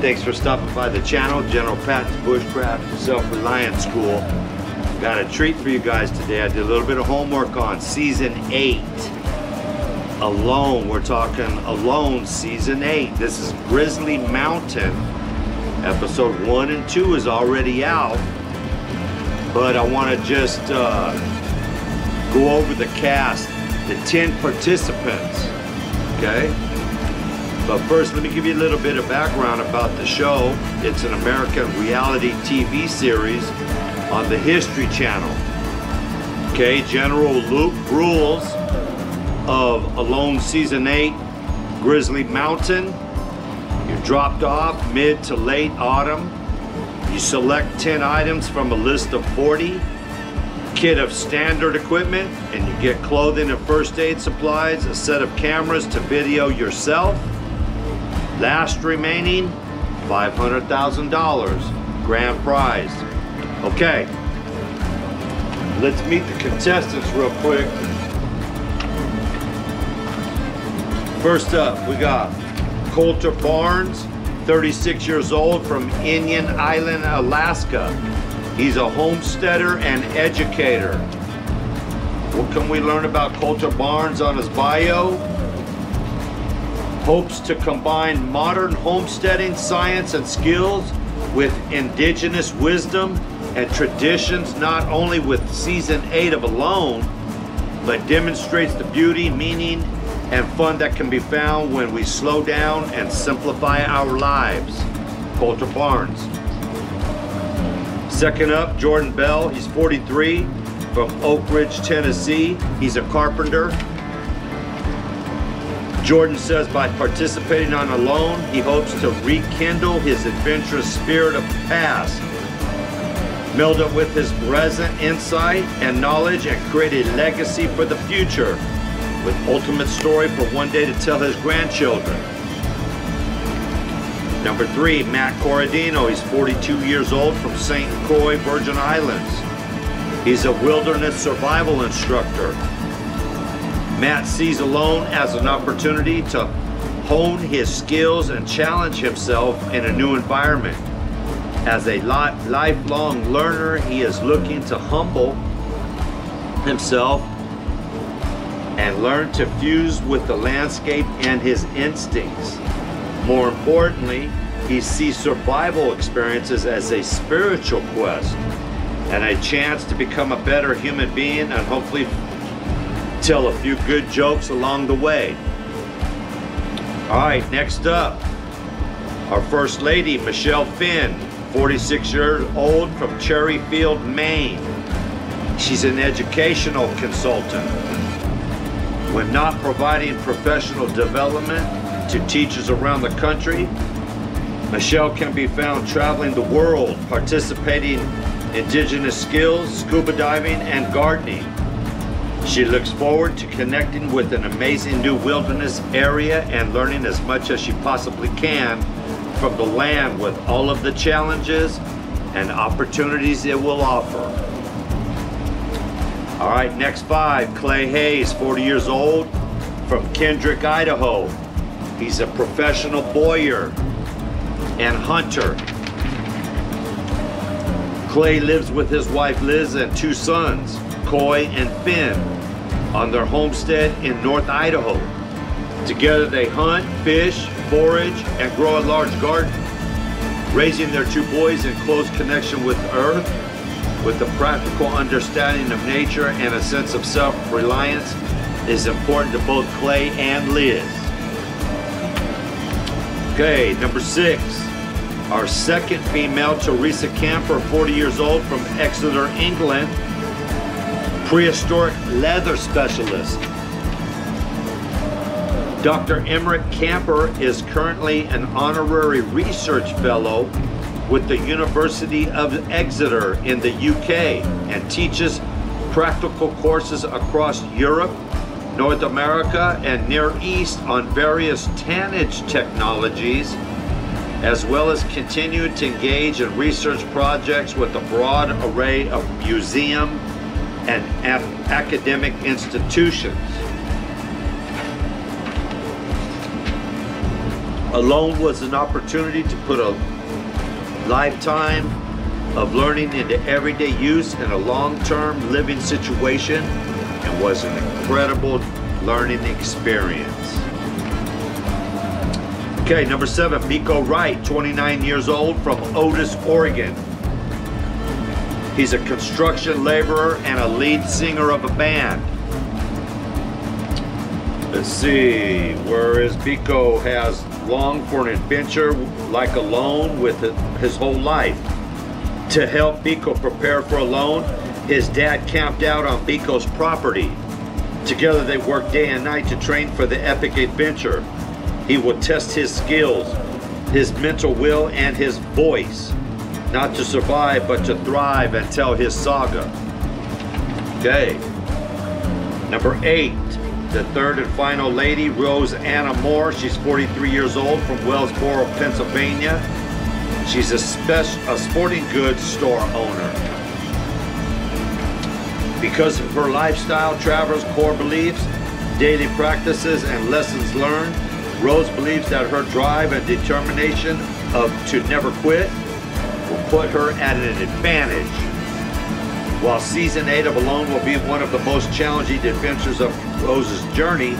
Thanks for stopping by the channel. General Pat's Bushcraft Self Reliance School. Got a treat for you guys today. I did a little bit of homework on Season 8. Alone, we're talking Alone Season 8. This is Grizzly Mountain. Episode 1 and 2 is already out. But I want to just go over the cast, the 10 participants, okay? But first, let me give you a little bit of background about the show. It's an American reality TV series on the History Channel. Okay, general rules of Alone Season 8, Grizzly Mountain. You're dropped off mid to late autumn. You select 10 items from a list of 40. Kit of standard equipment, and you get clothing and first aid supplies, a set of cameras to video yourself. Last remaining, $500,000 grand prize. Okay, let's meet the contestants real quick. First up, we got Coulter Barnes, 36 years old, from Indian Island, Alaska. He's a homesteader and educator. What can we learn about Coulter Barnes on his bio? Hopes to combine modern homesteading science and skills with indigenous wisdom and traditions, not only with Season 8 of Alone, but demonstrates the beauty, meaning, and fun that can be found when we slow down and simplify our lives. Coulter Barnes. Second up, Jordan Bell. He's 43, from Oak Ridge, Tennessee. He's a carpenter. Jordan says by participating on Alone, he hopes to rekindle his adventurous spirit of the past, meld it with his present insight and knowledge, and create a legacy for the future, with ultimate story for one day to tell his grandchildren. Number 3, Matt Corradino. He's 42 years old, from St. Croix, Virgin Islands. He's a wilderness survival instructor. Matt sees Alone as an opportunity to hone his skills and challenge himself in a new environment. As a lifelong learner, he is looking to humble himself and learn to fuse with the landscape and his instincts. More importantly, he sees survival experiences as a spiritual quest and a chance to become a better human being and hopefully tell a few good jokes along the way. All right, next up, our First Lady, Michelle Finn, 46 years old, from Cherryfield, Maine. She's an educational consultant. When not providing professional development to teachers around the country, Michelle can be found traveling the world, participating in indigenous skills, scuba diving, and gardening. She looks forward to connecting with an amazing new wilderness area and learning as much as she possibly can from the land, with all of the challenges and opportunities it will offer. All right, next 5, Clay Hayes, 40 years old, from Kendrick, Idaho. He's a professional boyer and hunter. Clay lives with his wife Liz and 2 sons, Coy and Finn, on their homestead in North Idaho. Together they hunt, fish, forage, and grow a large garden. Raising their 2 boys in close connection with earth, with a practical understanding of nature and a sense of self-reliance, is important to both Clay and Liz. Okay, number 6, our second female, Teresa Camper, 40 years old, from Exeter, England. Prehistoric leather specialist. Dr. Emmerich Camper is currently an honorary research fellow with the University of Exeter in the UK and teaches practical courses across Europe, North America, and Near East on various tannage technologies, as well as continue to engage in research projects with a broad array of museum and academic institutions. Alone was an opportunity to put a lifetime of learning into everyday use in a long-term living situation, and was an incredible learning experience. Okay, number 7, Miko Wright, 29 years old, from Otis, Oregon. He's a construction laborer and a lead singer of a band. Let's see, whereas Miko has longed for an adventure like Alone with his whole life. To help Miko prepare for Alone, his dad camped out on Miko's property. Together they worked day and night to train for the epic adventure. He will test his skills, his mental will, and his voice, not to survive, but to thrive and tell his saga. Okay. Number 8, the third and final lady, Rose Anna Moore. She's 43 years old, from Wellsboro, Pennsylvania. She's a sporting goods store owner. Because of her lifestyle, travelers, core beliefs, daily practices, and lessons learned, Rose believes that her drive and determination to never quit will put her at an advantage. While season 8 of Alone will be one of the most challenging adventures of Rose's journey,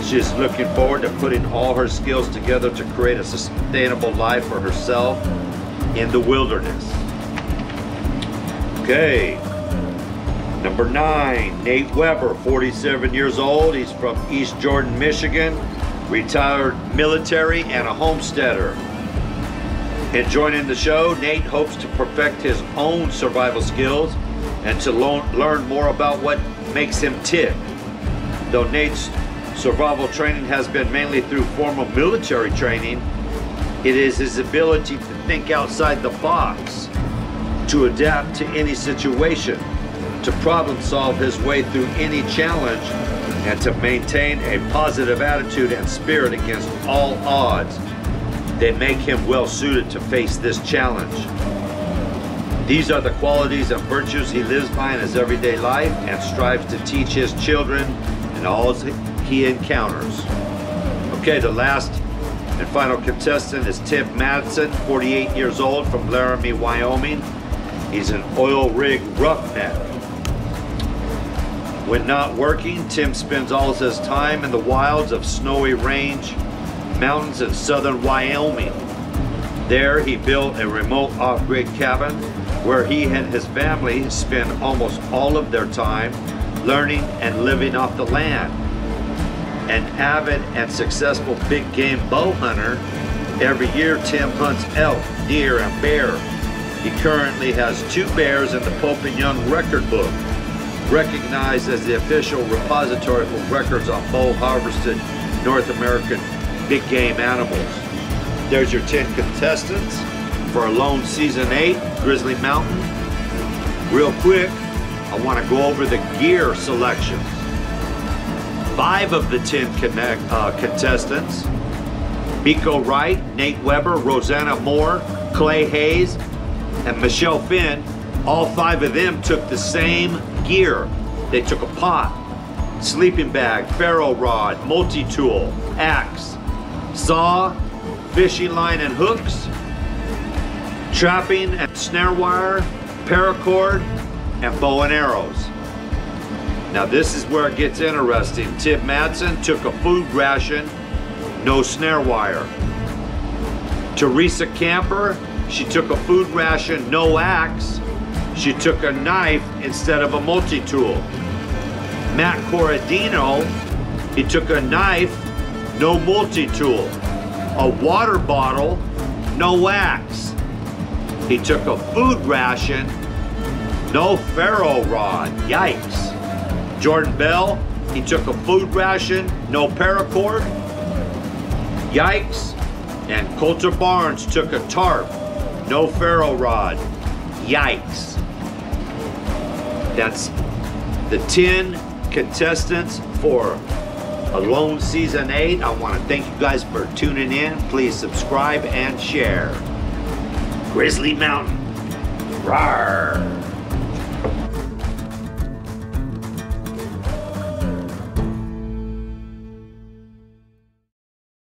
she is looking forward to putting all her skills together to create a sustainable life for herself in the wilderness. Okay. Number 9, Nate Weber, 47 years old. He's from East Jordan, Michigan, retired military and a homesteader. In joining the show, Nate hopes to perfect his own survival skills and to learn more about what makes him tick. Though Nate's survival training has been mainly through formal military training, it is his ability to think outside the box, to adapt to any situation, to problem solve his way through any challenge, and to maintain a positive attitude and spirit against all odds that make him well suited to face this challenge. These are the qualities and virtues he lives by in his everyday life and strives to teach his children in all he encounters. Okay, the last and final contestant is Tim Madison, 48 years old, from Laramie, Wyoming. He's an oil rig roughneck. When not working, Tim spends all his time in the wilds of Snowy Range mountains in southern Wyoming. There he built a remote off-grid cabin where he and his family spend almost all of their time learning and living off the land. An avid and successful big game bow hunter, every year Tim hunts elk, deer, and bear. He currently has 2 bears in the Pope and Young record book, recognized as the official repository for records on bow harvested North American big game animals. There's your 10 contestants for Alone Season 8, Grizzly Mountain. Real quick, I want to go over the gear selections. 5 of the 10 contestants, Miko Wright, Nate Weber, Rosanna Moore, Clay Hayes, and Michelle Finn, all 5 of them took the same gear. They took a pot, sleeping bag, ferro rod, multi-tool, axe, saw, fishing line and hooks, trapping and snare wire, paracord, and bow and arrows. Now this is where it gets interesting. Tim Madison took a food ration, no snare wire. Teresa Camper, she took a food ration, no axe. She took a knife instead of a multi-tool. Matt Corradino, he took a knife, no multi-tool. A water bottle, no axe. He took a food ration, no ferro rod. Yikes. Jordan Bell, he took a food ration, no paracord. Yikes. And Coulter Barnes took a tarp, no ferro rod. Yikes. That's the 10 contestants for Alone Season 8. I want to thank you guys for tuning in. Please subscribe and share. Grizzly Mountain. Rawr.